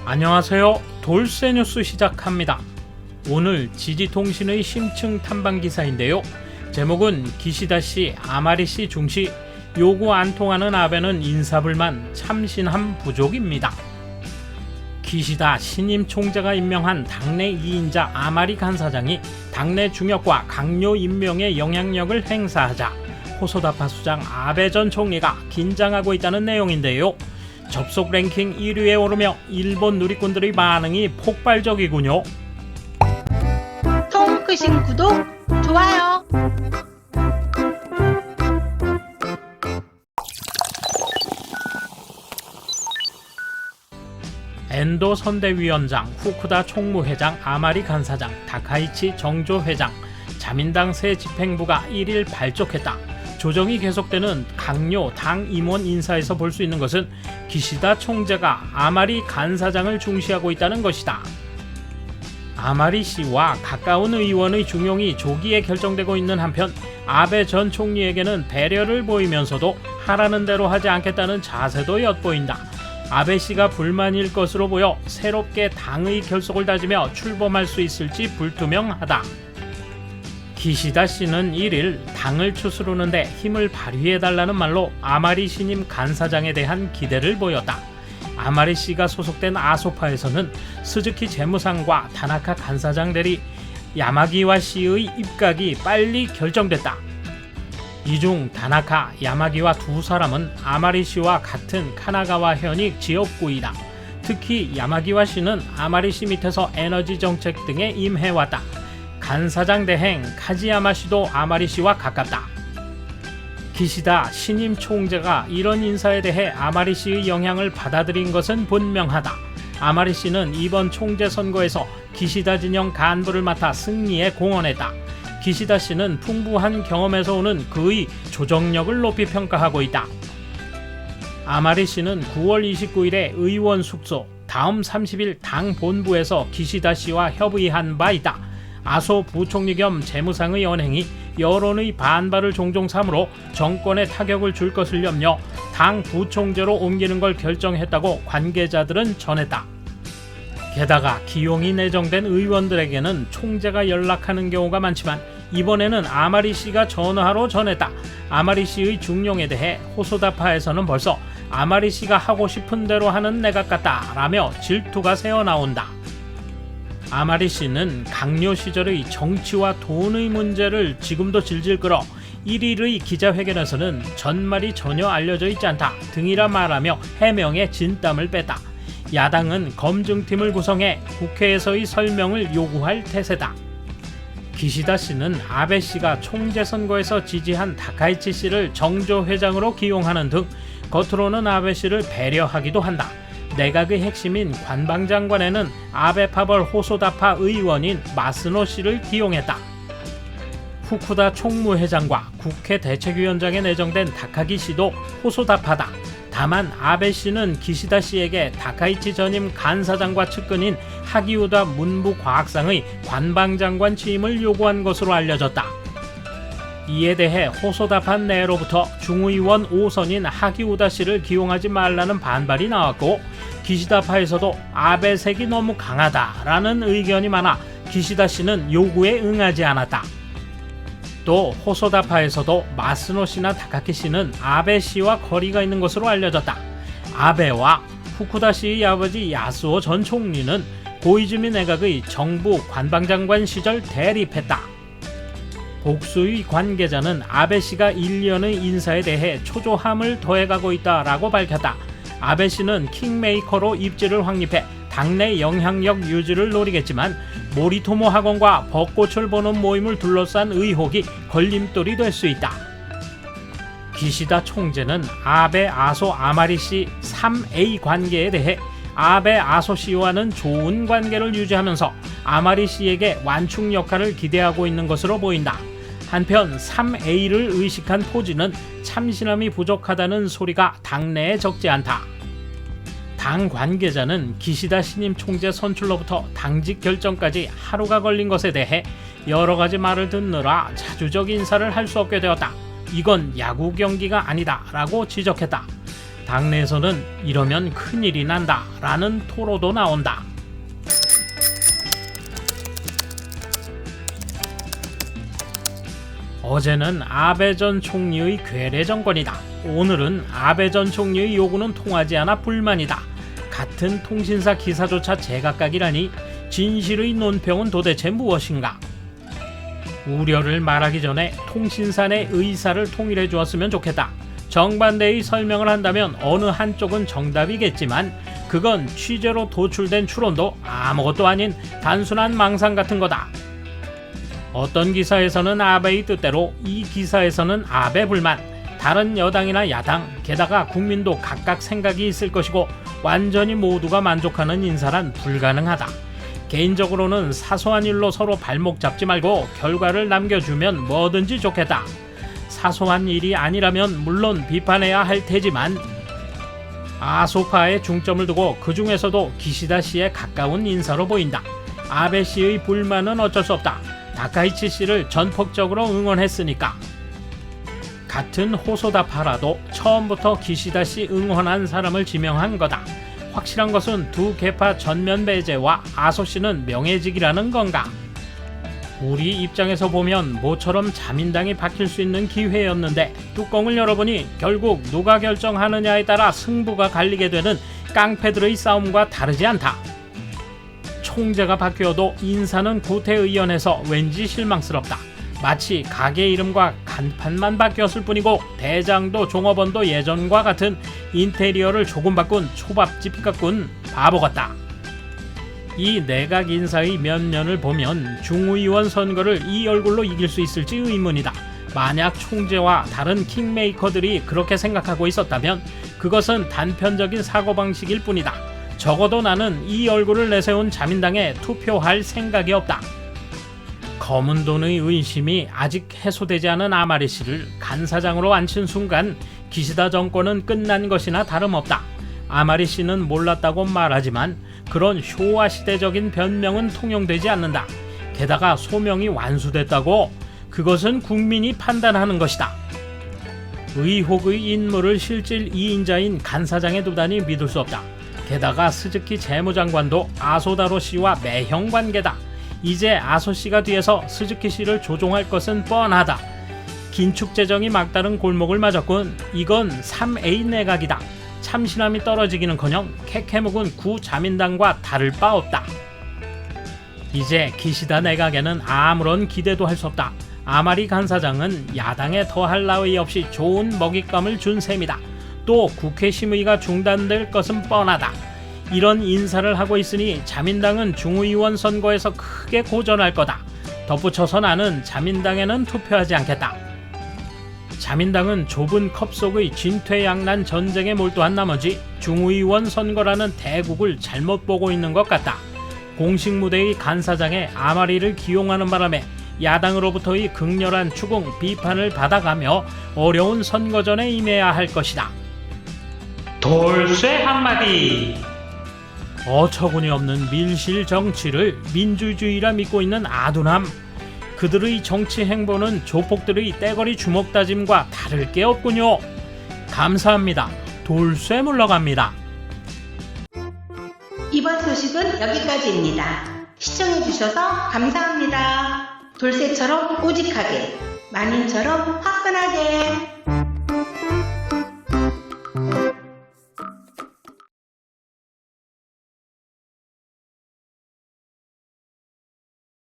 안녕하세요. 돌쇠뉴스 시작합니다. 오늘 지지통신의 심층 탐방 기사인데요. 제목은 기시다씨, 아마리씨 중시, 요구 안 통하는 아베는 인사불만, 참신함 부족입니다. 기시다 신임 총재가 임명한 당내 2인자 아마리 간사장이 당내 중역과 강요 임명에 영향력을 행사하자 호소다파 수장 아베 전 총리가 긴장하고 있다는 내용인데요. 접속 랭킹 1위에 오르며 일본 누리꾼들의 반응이 폭발적이군요. 통 크신 구독, 좋아요. 엔도 선대위원장, 후쿠다 총무회장, 아마리 간사장, 다카이치 정조회장, 자민당 새 집행부가 1일 발족했다. 조정이 계속되는 강요 당 임원 인사에서 볼 수 있는 것은 기시다 총재가 아마리 간사장을 중시하고 있다는 것이다. 아마리 씨와 가까운 의원의 중용이 조기에 결정되고 있는 한편 아베 전 총리에게는 배려를 보이면서도 하라는 대로 하지 않겠다는 자세도 엿보인다. 아베 씨가 불만일 것으로 보여 새롭게 당의 결속을 다지며 출범할 수 있을지 불투명하다. 기시다 씨는 1일 당을 추스르는데 힘을 발휘해달라는 말로 아마리 신임 간사장에 대한 기대를 보였다. 아마리 씨가 소속된 아소파에서는 스즈키 재무상과 다나카 간사장 대리 야마기와 씨의 입각이 빨리 결정됐다. 이 중 다나카, 야마기와 두 사람은 아마리 씨와 같은 카나가와 현익 지역구이다. 특히 야마기와 씨는 아마리 씨 밑에서 에너지 정책 등에 임해왔다. 간사장 대행 카지야마 씨도 아마리 씨와 가깝다. 기시다 신임 총재가 이런 인사에 대해 아마리 씨의 영향을 받아들인 것은 분명하다. 아마리 씨는 이번 총재 선거에서 기시다 진영 간부를 맡아 승리에 공헌했다. 기시다 씨는 풍부한 경험에서 오는 그의 조정력을 높이 평가하고 있다. 아마리 씨는 9월 29일에 의원 숙소, 다음 30일 당 본부에서 기시다 씨와 협의한 바 있다. 아소 부총리 겸 재무상의 언행이 여론의 반발을 종종 삼으로 정권에 타격을 줄 것을 염려 당 부총재로 옮기는 걸 결정했다고 관계자들은 전했다. 게다가 기용이 내정된 의원들에게는 총재가 연락하는 경우가 많지만 이번에는 아마리 씨가 전화로 전했다. 아마리 씨의 중용에 대해 호소다파에서는 벌써 아마리 씨가 하고 싶은 대로 하는 내각 같다 라며 질투가 새어나온다. 아마리 씨는 강요 시절의 정치와 돈의 문제를 지금도 질질 끌어 1일의 기자회견에서는 전말이 전혀 알려져 있지 않다 등이라 말하며 해명에 진땀을 뺐다. 야당은 검증팀을 구성해 국회에서의 설명을 요구할 태세다. 기시다 씨는 아베 씨가 총재 선거에서 지지한 다카이치 씨를 정조 회장으로 기용하는 등 겉으로는 아베 씨를 배려하기도 한다. 내각의 핵심인 관방장관에는 아베파벌 호소다파 의원인 마스노 씨를 기용했다. 후쿠다 총무회장과 국회 대책위원장에 내정된 다카기 씨도 호소다파다. 다만 아베 씨는 기시다 씨에게 다카이치 전임 간사장과 측근인 하기우다 문부과학상의 관방장관 취임을 요구한 것으로 알려졌다. 이에 대해 호소다파 내로부터 중의원 5선인 하기우다 씨를 기용하지 말라는 반발이 나왔고 기시다파에서도 아베색이 너무 강하다라는 의견이 많아 기시다 씨는 요구에 응하지 않았다. 또 호소다파에서도 마스노 씨나 다카키 씨는 아베 씨와 거리가 있는 것으로 알려졌다. 아베와 후쿠다 씨의 아버지 야스오 전 총리는 고이즈미 내각의 정부 관방장관 시절 대립했다. 복수의 관계자는 아베 씨가 1년의 인사에 대해 초조함을 더해가고 있다라고 밝혔다. 아베 씨는 킹메이커로 입지를 확립해 당내 영향력 유지를 노리겠지만 모리토모 학원과 벚꽃을 보는 모임을 둘러싼 의혹이 걸림돌이 될 수 있다. 기시다 총재는 아베 아소 아마리 씨 3A 관계에 대해 아베 아소 씨와는 좋은 관계를 유지하면서 아마리 씨에게 완충 역할을 기대하고 있는 것으로 보인다. 한편 3A를 의식한 포지는 참신함이 부족하다는 소리가 당내에 적지 않다. 당 관계자는 기시다 신임 총재 선출로부터 당직 결정까지 하루가 걸린 것에 대해 여러 가지 말을 듣느라 자주적 인사를 할 수 없게 되었다. 이건 야구 경기가 아니다 라고 지적했다. 당내에서는 이러면 큰일이 난다 라는 토로도 나온다. 어제는 아베 전 총리의 괴뢰 정권이다. 오늘은 아베 전 총리의 요구는 통하지 않아 불만이다. 같은 통신사 기사조차 제각각이라니 진실의 논평은 도대체 무엇인가? 우려를 말하기 전에 통신사 내 의사를 통일해 주었으면 좋겠다. 정반대의 설명을 한다면 어느 한쪽은 정답이겠지만 그건 취재로 도출된 추론도 아무것도 아닌 단순한 망상 같은 거다. 어떤 기사에서는 아베의 뜻대로, 이 기사에서는 아베 불만, 다른 여당이나 야당, 게다가 국민도 각각 생각이 있을 것이고 완전히 모두가 만족하는 인사란 불가능하다. 개인적으로는 사소한 일로 서로 발목 잡지 말고 결과를 남겨주면 뭐든지 좋겠다. 사소한 일이 아니라면 물론 비판해야 할 테지만 아소파에 중점을 두고 그 중에서도 기시다 씨에 가까운 인사로 보인다. 아베 씨의 불만은 어쩔 수 없다. 다카이치 씨를 전폭적으로 응원했으니까. 같은 호소다파라도 처음부터 기시다 씨 응원한 사람을 지명한 거다. 확실한 것은 두 계파 전면 배제와 아소 씨는 명예직이라는 건가? 우리 입장에서 보면 모처럼 자민당이 바뀔 수 있는 기회였는데 뚜껑을 열어보니 결국 누가 결정하느냐에 따라 승부가 갈리게 되는 깡패들의 싸움과 다르지 않다. 총재가 바뀌어도 인사는 구태의원에서 왠지 실망스럽다. 마치 가게 이름과 간판만 바뀌었을 뿐이고 대장도 종업원도 예전과 같은 인테리어를 조금 바꾼 초밥집 같군 바보 같다. 이 내각 인사의 면면을 보면 중의원 선거를 이 얼굴로 이길 수 있을지 의문이다. 만약 총재와 다른 킹메이커들이 그렇게 생각하고 있었다면 그것은 단편적인 사고방식일 뿐이다. 적어도 나는 이 얼굴을 내세운 자민당에 투표할 생각이 없다. 검은 돈의 의심이 아직 해소되지 않은 아마리 씨를 간사장으로 앉힌 순간 기시다 정권은 끝난 것이나 다름없다. 아마리 씨는 몰랐다고 말하지만 그런 쇼와 시대적인 변명은 통용되지 않는다. 게다가 소명이 완수됐다고? 그것은 국민이 판단하는 것이다. 의혹의 인물을 실질 2인자인 간사장에 두다니 믿을 수 없다. 게다가 스즈키 재무장관도 아소다로 씨와 매형 관계다. 이제 아소 씨가 뒤에서 스즈키 씨를 조종할 것은 뻔하다. 긴축 재정이 막다른 골목을 맞았군. 이건 3A 내각이다. 참신함이 떨어지기는커녕 캐캐묵은 구 자민당과 다를 바 없다. 이제 기시다 내각에는 아무런 기대도 할 수 없다. 아마리 간사장은 야당에 더할 나위 없이 좋은 먹잇감을 준 셈이다. 또 국회 심의가 중단될 것은 뻔하다. 이런 인사를 하고 있으니 자민당은 중의원 선거에서 크게 고전할 거다. 덧붙여서 나는 자민당에는 투표하지 않겠다. 자민당은 좁은 컵 속의 진퇴양난 전쟁에 몰두한 나머지 중의원 선거라는 대국을 잘못 보고 있는 것 같다. 공식 무대의 간사장에 아마리를 기용하는 바람에 야당으로부터의 극렬한 추궁, 비판을 받아가며 어려운 선거전에 임해야 할 것이다. 돌쇠 한마디. 어처구니 없는 밀실 정치를 민주주의라 믿고 있는 아둔함. 그들의 정치 행보는 조폭들의 떼거리 주먹 다짐과 다를 게 없군요. 감사합니다. 돌쇠 물러갑니다. 이번 소식은 여기까지입니다. 시청해주셔서 감사합니다. 돌쇠처럼 꼬직하게, 만인처럼 화끈하게.